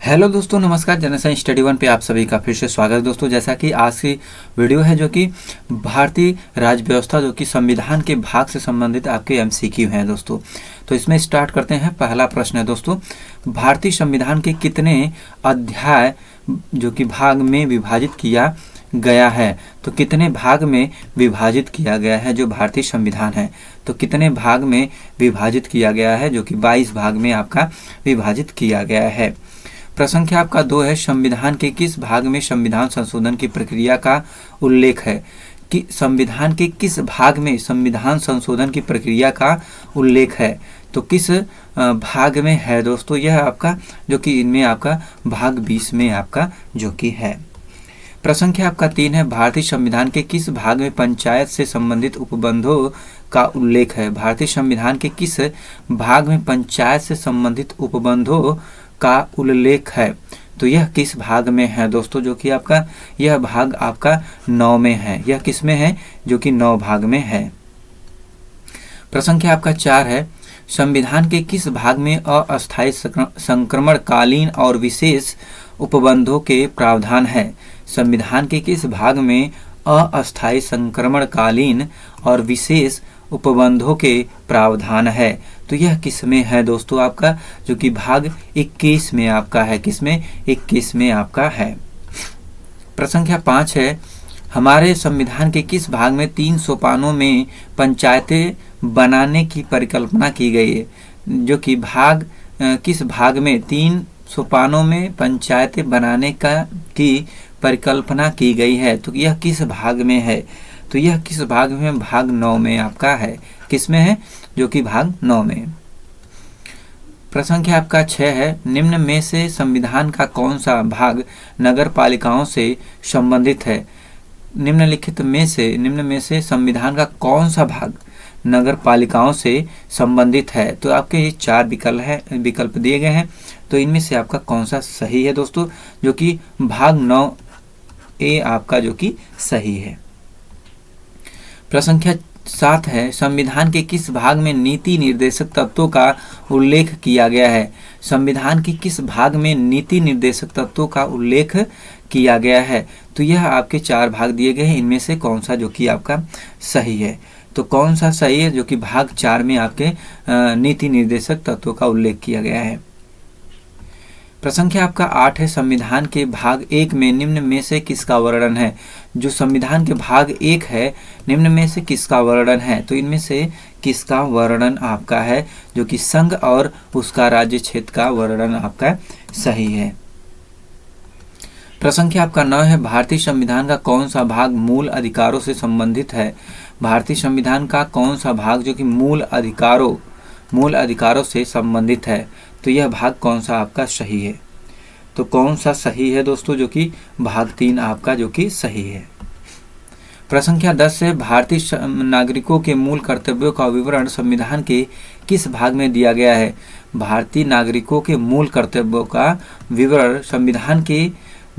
Hello दोस्तों, नमस्कार। General study one पे आप सभी का फिर से स्वागत है दोस्तों। जैसा कि आज की वीडियो है जो कि भारतीय राज्य व्यवस्था जो कि संविधान के भाग से संबंधित आपके एमसीक्यू हैं दोस्तों। तो इसमें स्टार्ट करते हैं। पहला प्रश्न है दोस्तों, भारतीय संविधान के कितने अध्याय जो कि भाग में विभाजित किया गया है? तो कितने भाग में विभाजित किया गया है जो भारतीय संविधान है? तो कितने भाग में विभाजित किया गया है? जो कि 22 भाग में आपका विभाजित किया गया है। प्रश्न संख्या आपका 2 है, संविधान के किस भाग में संविधान संशोधन की प्रक्रिया का उल्लेख है? कि संविधान के किस भाग में संविधान संशोधन की प्रक्रिया का उल्लेख है? तो किस भाग में है दोस्तों? यह आपका जो कि इनमें आपका भाग 20 में आपका जो कि है। प्रश्न संख्या आपका 3 है, भारतीय संविधान के किस भाग में पंचायत से संबंधित उपबंधों का उल्लेख है? भारतीय संविधान के किस भाग में पंचायत से संबंधित उपबंधों का उल्लेख है? तो यह किस भाग में है दोस्तों? जो कि आपका यह भाग आपका 9 में है। यह किस में है? जो कि 9 भाग में है। प्रश्न संख्या आपका 4 है, संविधान के किस भाग में अस्थायी संक्रमणकालीन और विशेष उपबंधों के प्रावधान है? संविधान के किस भाग में अस्थायी संक्रमणकालीन और विशेष उपबंधों के प्रावधान है? तो यह किस में है दोस्तों? आपका जो कि भाग 21 में आपका है। किस में? 21 में आपका है। प्रश्न संख्या 5 है, हमारे संविधान के किस भाग में 3 सोपानों में पंचायतें बनाने की परिकल्पना की गई है? जो कि भाग किस भाग में 3 सोपानों में पंचायतें बनाने की परिकल्पना की गई है? तो यह किस भाग में है? तो यह किस भाग में? भाग 9 में आपका है। किस में है? जो कि भाग 9 में। प्रश्न संख्या आपका 6 है, निम्न में से संविधान का कौन सा भाग नगर पालिकाओं से संबंधित है? निम्नलिखित में से संविधान का कौन सा भाग नगर पालिकाओं से संबंधित है? तो आपके ये 4 विकल्प दिए गए हैं। तो इनमें से आपका कौन सा सही है दोस्तों? जो कि भाग 9A आपका जो कि सही है। प्रश्न संख्या 7 है, संविधान के किस भाग में नीति निर्देशक तत्वों का उल्लेख किया गया है? संविधान के किस भाग में नीति निर्देशक तत्वों का उल्लेख किया गया है? तो यह आपके 4 भाग दिए गए हैं। इनमें से कौन सा जो कि आपका सही है? तो कौन सा सही है? जो कि भाग 4 में आपके नीति निर्देशक तत्वों का उल्लेख किया गया है। प्रश्न संख्या आपका 8 है, संविधान के भाग 1 में निम्न में से किसका वर्णन है? जो संविधान के भाग 1 है, निम्न में से किसका वर्णन है? तो इनमें से किसका वर्णन आपका है? जो कि संघ और उसका राज्य क्षेत्र का वर्णन आपका सही है। प्रश्न संख्या आपका 9 है, भारतीय संविधान का कौन सा भाग मूल अधिकारों से संबंधित है? भारतीय संविधान का कौन सा भाग जो कि मूल अधिकारों से संबंधित है? तो यह भाग कौन सा आपका सही है? तो कौन सा सही है दोस्तों? जो कि भाग 3 आपका जो कि सही है। प्रश्न संख्या 10 है, भारतीय नागरिकों के मूल कर्तव्यों का विवरण संविधान के किस भाग में दिया गया है? भारतीय नागरिकों के मूल कर्तव्यों का विवरण संविधान के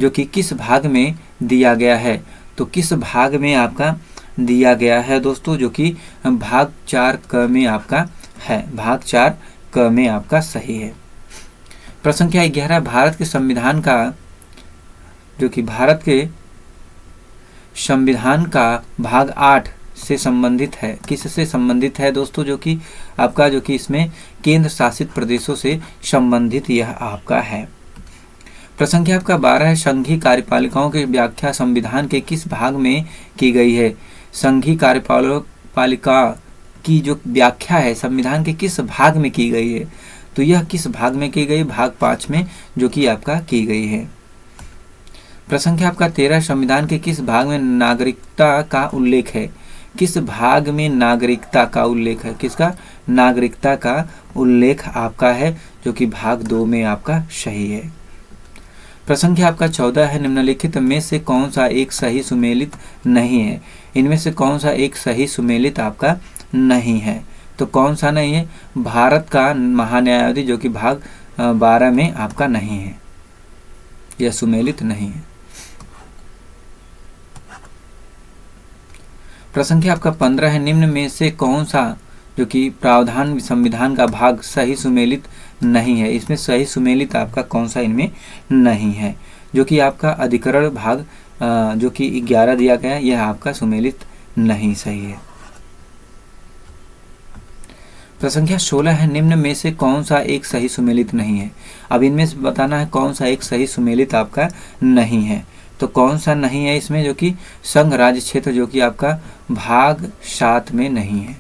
जो कि किस भाग में दिया गया है? तो किस भाग में आपका दिया गया है दोस्तों? जो कि भाग 4 क में आपका है। भाग 4 क में आपका सही है। प्रश्न संख्या 11, भारत के संविधान का जो कि भारत के संविधान का भाग 8 से संबंधित है। किससे संबंधित है दोस्तों? जो कि आपका जो कि इसमें केंद्र शासित प्रदेशों से संबंधित यह आपका है। प्रश्न संख्या आपका 12 है, संघीय कार्यपालिकाओं की व्याख्या संविधान के किस भाग में की गई है? संघीय कार्यपालिका की जो व्याख्या है संविधान के किस भाग में की गई है? तो यह किस भाग में की गई? भाग 5 में जो कि आपका की गई है। प्रश्न संख्या आपका 13, संविधान के किस भाग में नागरिकता का उल्लेख है? किस भाग में नागरिकता का उल्लेख है? किसका? नागरिकता का उल्लेख आपका है जो कि भाग 2 में आपका सही है। प्रश्न संख्या आपका 14 है, निम्नलिखित में से कौन सा एक सही सुमेलित नहीं है? इनमें से कौन सा एक सही सुमेलित आपका नहीं है? तो कौन सा नहीं है? भारत का महान्यायाधीश जो कि भाग 12 में आपका नहीं है। यह सुमेलित नहीं है। प्रश्न संख्या आपका 15 है, निम्न में से कौन सा जो कि प्रावधान संविधान का भाग सही सुमेलित नहीं है। इसमें सही सुमेलित आपका कौन सा इनमें नहीं है, जो कि आपका अधिकरण भाग जो कि 11 दिया गया है, यह आपका सुमेलित नहीं सही है। प्रश्न संख्या 16 है, निम्न में से कौन सा एक सही सुमेलित नहीं है। अब इनमें से बताना है कौन सा एक सही सुमेलित आपका नहीं है। तो कौन सा नहीं है इसमें, जो कि संघ राज्य क्षेत्र जो कि आपका भाग 7 में नहीं है।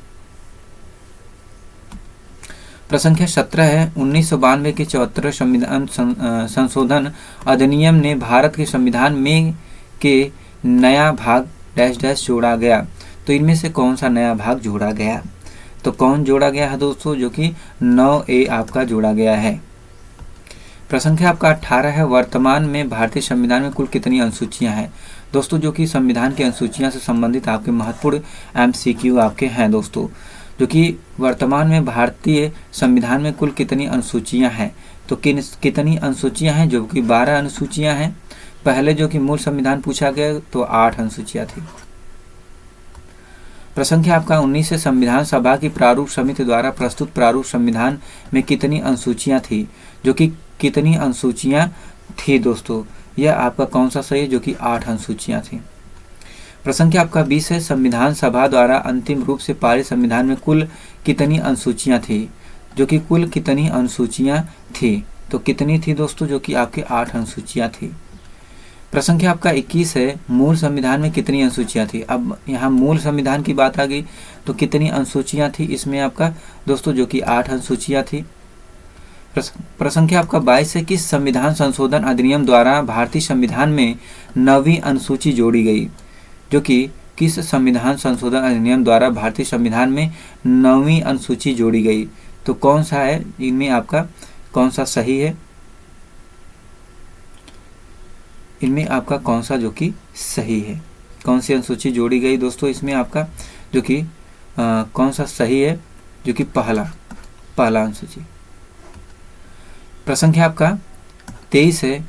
प्रश्न संख्या 17 है, 1992 के 74वें संविधान संशोधन अधिनियम ने भारत के संविधान में के नया भाग डैश डैश जोड़ा गया। तो इनमें से कौन सा नया भाग जोड़ा गया, तो कौन जोड़ा गया है दोस्तों, जो कि 9A आपका जोड़ा गया है। प्रश्न संख्या आपका 18 है, वर्तमान में भारतीय संविधान में कुल कितनी अनुसूचियां हैं। दोस्तों जो कि संविधान की अनुसूचियां से संबंधित आपके महत्वपूर्ण MCQ आपके हैं दोस्तों, जो कि वर्तमान में भारतीय संविधान में कुल कितनी अनुसूचियां हैं। तो कितनी अनुसूचियां हैं, जो कि 12 अनुसूचियां हैं। पहले जो कि मूल संविधान पूछा गया तो 8 अनुसूचियां थी। प्रश्न संख्या आपका 19 से, संविधान सभा की प्रारूप समिति द्वारा प्रस्तुत प्रारूप संविधान में कितनी अनुसूचियां थी, जो कि कितनी अनुसूचियां थी दोस्तों, यह आपका कौन सा सही है, जो कि 8 अनुसूचियां थी। प्रश्न संख्या आपका 20 है, संविधान सभा द्वारा अंतिम रूप से पारित संविधान में कुल कितनी अनुसूचियां थी, जो कि कुल कितनी अनुसूचियां थी। तो कितनी थी दोस्तों, जो कि आपके 8 अनुसूचियां थी। प्रश्न संख्या आपका 21 है, मूल संविधान में कितनी अनुसूचियां थी। अब यहाँ मूल संविधान की बात आ गई तो कितनी अनुसूचियां थी इसमें आपका दोस्तों, जो कि 8 अनुसूचियां थी। प्रश्न संख्या आपका 22 है, किस संविधान संशोधन अधिनियम द्वारा भारतीय संविधान में 9वीं अनुसूची जोड़ी गई, जो कि किस संविधान संशोधन अधिनियम द्वारा भारतीय संविधान में 9वीं अनुसूची जोड़ी गई। तो कौन सा है इनमें आपका कौन सा सही है, इनमें आपका कौन सा जो कि सही है, कौन सी अनुसूची जोड़ी गई दोस्तों इसमें आपका, जो कि कौन सा सही है, जो कि पहला अनुसूची। प्रश्न संख्या आपका 23 है,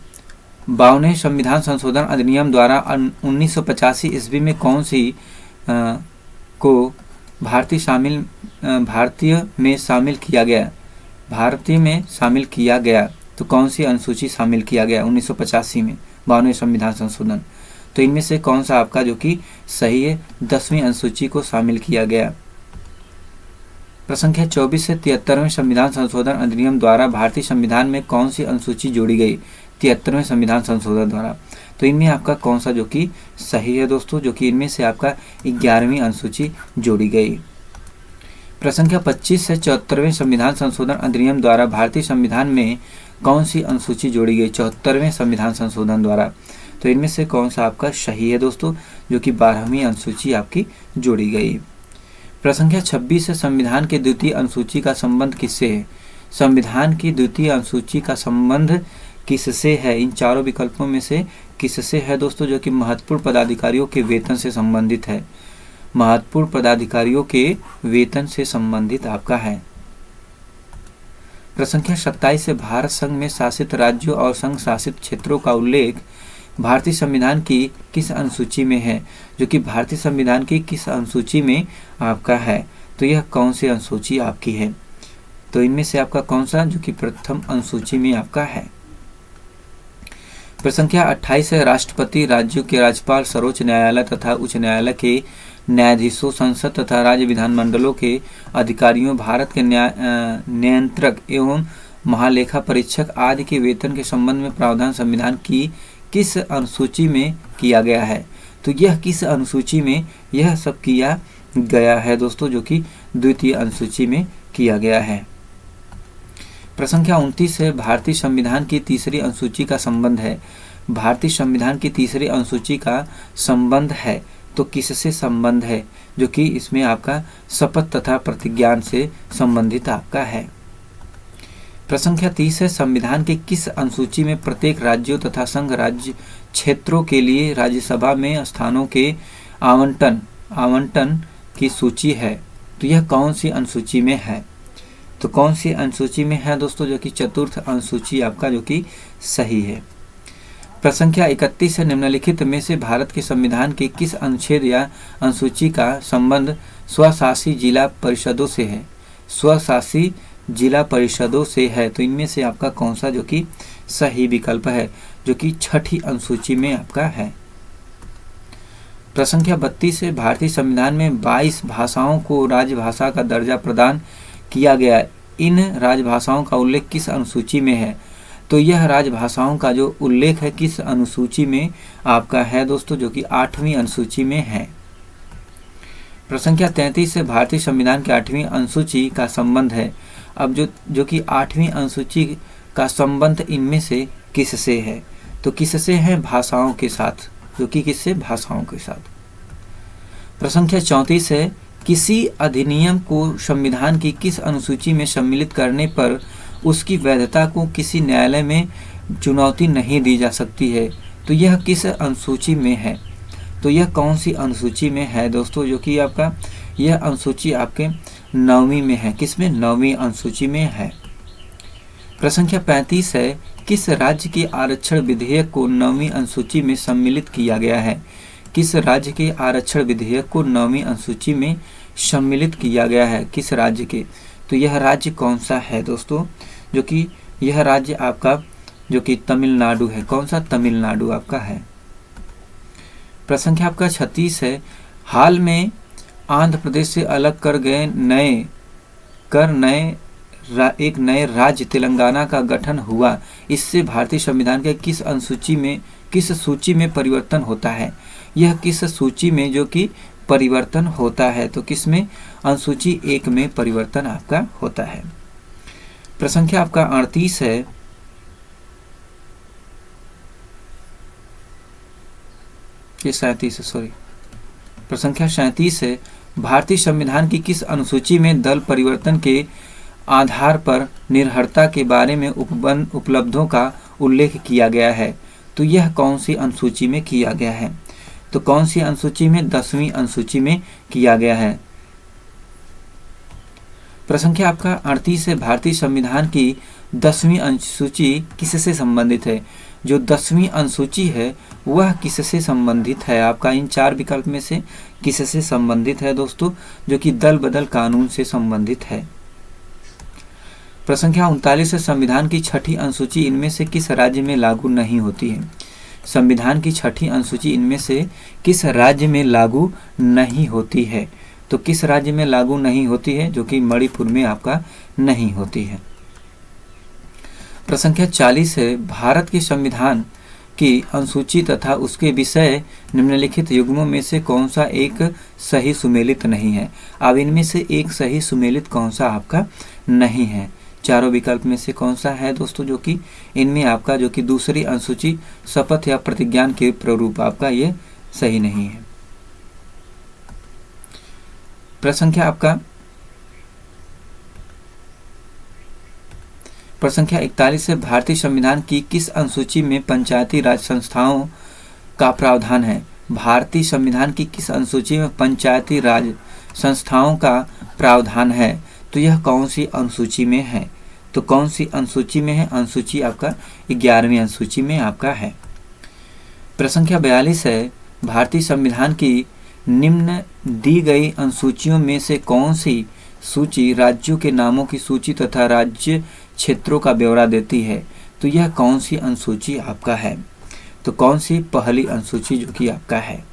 52वें संविधान संशोधन अधिनियम द्वारा 1985 ईस्वी में कौन सी को भारतीय में शामिल किया गया, भारतीय में शामिल किया गया। तो कौन सी अनुसूची शामिल किया गया 1985 में 52वें संविधान संशोधन। तो इनमें से कौन सा आपका जो कि सही है, 10वीं अनुसूची को शामिल किया गया। प्रश्न संख्या 24 से, 73वें संविधान संशोधन अधिनियम द्वारा भारतीय संविधान में कौन सी अनुसूची जोड़ी गई, 73वें संविधान संशोधन द्वारा। तो इनमें आपका कौन सा जो कि सही है दोस्तों, जो कि इनमें से आपका 11वीं अनुसूची जोड़ी गई। प्रश्न संख्या 25 से, 74वें संविधान संशोधन अधिनियम द्वारा भारतीय संविधान में कौन सी अनुसूची जोड़ी गई, 74वें संविधान संशोधन द्वारा। तो इनमें से कौन सा आपका सही है दोस्तों, जो कि 12वीं अनुसूची आपकी जोड़ी गई। प्रश्न संख्या 26 से, संविधान की द्वितीय अनुसूची का संबंध किससे है। संविधान की द्वितीय अनुसूची का संबंध किससे है, इन चारों विकल्पों में से किससे है दोस्तों, जो कि महत्वपूर्ण पदाधिकारियों के वेतन से संबंधित है, महत्वपूर्ण पदाधिकारियों के वेतन से संबंधित आपका है। प्रश्न संख्या 27 से, भारत संघ में शासित राज्यों और संघ शासित क्षेत्रों का उल्लेख भारतीय संविधान की किस अनुसूची में है, जो कि भारतीय संविधान की किस अनुसूची में आपका है। तो यह कौन सी अनुसूची आपकी है, तो इनमें से आपका कौन सा, जो कि प्रथम अनुसूची में आपका है। प्रश्न संख्या 28 है, राष्ट्रपति, राज्यों के राज्यपाल, सर्वोच्च न्यायालय तथा उच्च न्यायालय के न्यायाधीशों, संसद तथा राज्य विधानमंडलों के अधिकारियों, भारत के नियंत्रक एवं महालेखा परीक्षक आदि के वेतन के संबंध में प्रावधान संविधान की किस अनुसूची में किया गया है। तो यह किस अनुसूची में यह सब किया गया है दोस्तों, जो कि द्वितीय अनुसूची में किया गया है। प्रश्न संख्या 29 है, भारतीय संविधान की तीसरी अनुसूची का संबंध है, भारतीय संविधान की तीसरी अनुसूची का संबंध है तो किससे संबंध है, जो कि इसमें आपका शपथ तथा प्रतिज्ञान से संबंधित आपका है। प्रश्न संख्या 30 है, संविधान के किस अनुसूची में प्रत्येक राज्यों तथा संघ राज्य क्षेत्रों के लिए राज्यसभा में स्थानों के आवंटन की सूची है। तो यह कौन सी अनुसूची में है, तो कौन सी अनुसूची में है दोस्तों, जो कि चतुर्थ अनुसूची आपका जो कि सही है। प्रश्न संख्या 31 है, निम्नलिखित में से भारत के संविधान के किस अनुच्छेद या अनुसूची का संबंध स्वशासी जिला परिषदों से है। स्वशासी जिला परिषदों से है। तो इनमें से आपका कौन सा जो कि सही विकल्प है, जो कि छठी अनुसूची में आपका है। प्रश्न संख्या 32 है, भारतीय संविधान में 22 भाषाओं को राजभाषा का दर्जा प्रदान किया गया। इन राजभाषाओं का उल्लेख किस अनुसूची में है। तो यह राजभाषाओं का जो उल्लेख है किस अनुसूची में आपका है दोस्तों, जो कि 8वीं अनुसूची में है। प्रश्न संख्या 33 से भारतीय संविधान की 8वीं अनुसूची का संबंध है। अब जो कि 8वीं अनुसूची का संबंध इनमें से किससे है। तो किससे है, भाषाओं के साथ, जो कि किससे, भाषाओं के साथ। प्रश्न संख्या 34 है, किसी अधिनियम को संविधान की किस अनुसूची में सम्मिलित करने पर उसकी वैधता को किसी न्यायालय में चुनौती नहीं दी जा सकती है। तो यह किस अनुसूची में है। तो यह कौन सी अनुसूची में है दोस्तों, जो कि आपका यह अनुसूची आपके 9वीं में है। किसमें, 9वीं अनुसूची में है। प्रश्न संख्या 35 है, किस राज्य के आरक्षण विधेयक को 9वीं अनुसूची में सम्मिलित किया गया है। किस राज्य के आरक्षण विधेयक को 9वीं अनुसूची में सम्मिलित किया गया है, किस राज्य के। तो यह राज्य कौन सा है दोस्तों, जो कि यह राज्य आपका जो कि तमिलनाडु है। कौन सा, तमिलनाडु आपका है। प्रश्न संख्या आपका 36 है, हाल में आंध्र प्रदेश से अलग कर गए एक नए राज्य तेलंगाना का गठन हुआ। इससे भारतीय संविधान के किस सूची में परिवर्तन होता है। यह किस सूची में जो कि परिवर्तन होता है। तो किसमें, अनुसूची 1 में परिवर्तन आपका होता है। प्रश्न संख्या आपका 38 है, ये 37 है, सॉरी, प्रश्न संख्या 37 है, भारतीय संविधान की किस अनुसूची में दल परिवर्तन के आधार पर निर्भरता के बारे में उपलब्धों का उल्लेख किया गया है। तो यह कौन सी अनुसूची में किया गया है। तो कौन सी अनुसूची में, 10वीं अनुसूची में किया गया है। प्रश्न संख्या आपका 38 है, भारतीय संविधान की 10वीं अनुसूची किससे संबंधित है। जो 10वीं अनुसूची है वह किससे संबंधित है, आपका इन 4 विकल्प में से किससे संबंधित है दोस्तों, जो कि दल बदल कानून से संबंधित है। प्रश्न संख्या 39 है, संविधान की 6ठी अनुसूची इनमें से किस राज्य में लागू नहीं होती है। संविधान की 6ठी अनुसूची इनमें से किस राज्य में लागू नहीं होती है। तो किस राज्य में लागू नहीं होती है, जो कि मणिपुर में आपका नहीं होती है। प्रश्न संख्या 40 है, भारत के संविधान की अनुसूची तथा उसके विषय निम्नलिखित युग्मों में से कौन सा एक सही सुमेलित नहीं है। अब इनमें से एक सही सुमेलित कौन सा आपका नहीं है। चारों विकल्प में से कौन सा है दोस्तों, जो कि इनमें आपका जो कि दूसरी अनुसूची शपथ या प्रतिज्ञान के प्रारूप आपका ये सही नहीं है। प्रश्न संख्या आपका प्रश्न संख्या 41 है, भारतीय संविधान की किस अनुसूची में पंचायती राज संस्थाओं का प्रावधान है। भारतीय संविधान की किस अनुसूची में पंचायती राज संस्थाओं का प्रावधान है। तो यह कौन सी अनुसूची में है। तो कौन सी अनुसूची में है, अनुसूची आपका 11वीं अनुसूची में आपका है। प्रश्न संख्या 42 है, भारतीय संविधान की निम्न दी गई अनुसूचियों में से कौन सी सूची राज्यों के नामों की सूची तथा राज्य क्षेत्रों का ब्यौरा देती है। तो यह कौन सी अनुसूची आपका है। तो कौन सी पहली अनुसूची जो कि आपका है।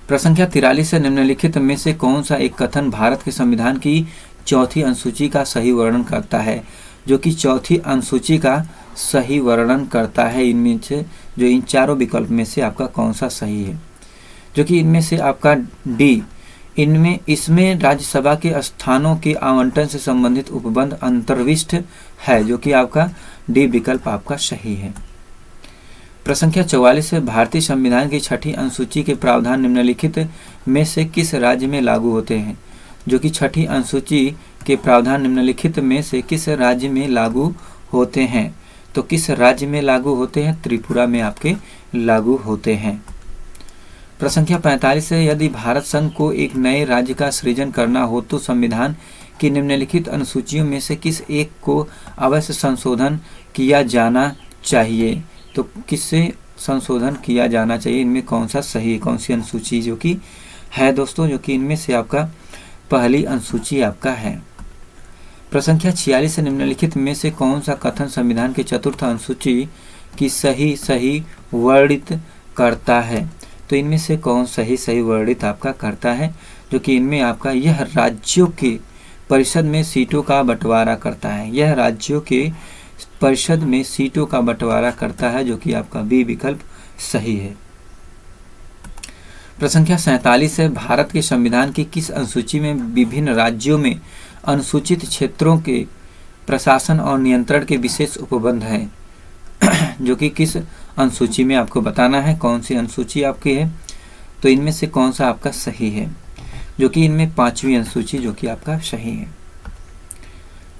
प्रश्न संख्या 43 है, निम्नलिखित में से कौन सा एक कथन भारत के संविधान की 4थी अनुसूची का सही वर्णन करता है। जो कि 4थी अनुसूची का सही वर्णन करता है। इनमें से जो इन चारों विकल्प में से आपका कौन सा सही है, जो कि इनमें से आपका डी, इसमें राज्यसभा के स्थानों के आवंटन से संबंधित उपबंध अंतर्विष्ट है, जो कि आपका डी विकल्प आपका सही है। प्रश्न संख्या 44 है, भारतीय संविधान की 6ठी अनुसूची के प्रावधान निम्नलिखित में से किस राज्य में लागू होते हैं। जो कि 6ठी अनुसूची के प्रावधान निम्नलिखित में से किस राज्य में लागू होते हैं। तो किस राज्य में लागू होते हैं, त्रिपुरा में आपके लागू होते हैं। प्रश्न संख्या 45 है, यदि भारत संघ को एक नए राज्य का सृजन करना हो तो संविधान की निम्नलिखित अनुसूचियों में से किस एक को अवश्य संशोधन किया जाना चाहिए। तो किससे संशोधन किया जाना चाहिए, इनमें कौन सा सही, कौन सी अनुसूची जो कि है दोस्तों, जो कि इनमें से आपका पहली अनुसूची आपका है। प्रसंख्या 46 से निम्नलिखित में से कौन सा कथन संविधान की चतुर्थ अनुसूची की सही वर्णित करता है? तो इनमें से कौन सही वर्णित आपका करता है? जो कि इनमें आपका यह राज्यों के परिषद में सीटों का बंटवारा करता है। यह राज्यों के परिषद में सीटों का बंटवारा करता है, जो कि आपका बी विकल्प सही है। प्रसंख्या 47 है, भारत के संविधान की किस अनुसूची में विभिन्न राज्यों में अनुसूचित क्षेत्रों के प्रशासन और नियंत्रण के विशेष उपबंध है? जो कि किस अनुसूची में आपको बताना है, कौन सी अनुसूची आपकी है। तो इनमें से कौन सा आपका सही है? जो कि इनमें 5वीं अनुसूची जो कि आपका सही है।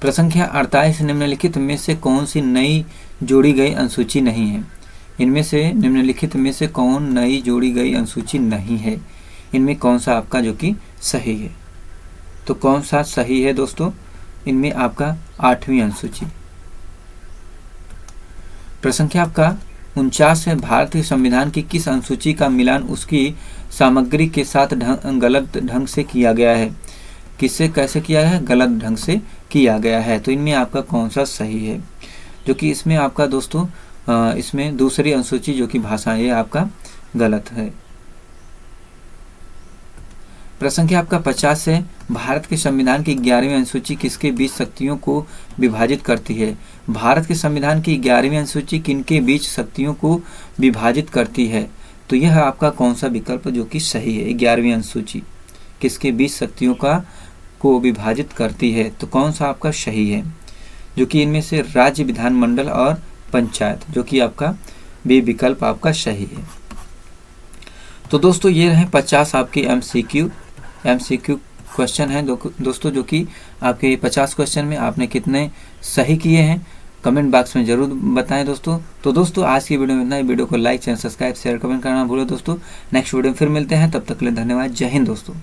प्रसंख्या 48 निम्नलिखित में से कौन सी नई जोड़ी गई अनुसूची नहीं है? इनमें से निम्नलिखित में से कौन नई जोड़ी गई अनुसूची नहीं है? इनमें कौन सा आपका जो कि सही है? तो कौन सा सही है दोस्तों? इनमें आपका 8वीं अनुसूची। प्रसंख्या आपका 49 है, भारत के संविधान की किस अनुसूची का मिलान उसकी सामग्री के साथ गलत ढंग से किया गया है? किससे कैसे किया है? गलत ढंग से किया गया है। तो इनमें आपका कौन सा सही है? जो कि इसमें आपका दोस्तों इसमें दूसरी अनुसूची जो कि भाषा, ये आपका गलत है। प्रसंख्या आपका 50 है, भारत के संविधान की 11वीं अनुसूची किसके बीच शक्तियों को विभाजित करती है? भारत के संविधान की 11वीं अनुसूची किनके बीच शक्तियों को विभाजित करती है? तो यह आपका कौन सा विकल्प जो कि सही है? 11वीं अनुसूची किसके बीच शक्तियों को विभाजित करती है? तो कौन सा आपका सही है? जो कि इनमें से राज्य, विधानमंडल और पंचायत, जो कि आपका बी विकल्प आपका सही है। तो दोस्तों ये रहे 50 आपके एमसीक्यू क्वेश्चन हैं दोस्तों, जो कि आपके 50 क्वेश्चन में आपने कितने सही किए हैं कमेंट बॉक्स में जरूर बताएं दोस्तों। तो दोस्तों आज की वीडियो में इतना ही। वीडियो को like, channel subscribe, share, comment करना भूलो दोस्तों। नेक्स्ट वीडियो में फिर मिलते हैं, तब तक के लिए धन्यवाद। जय हिंद दोस्तों।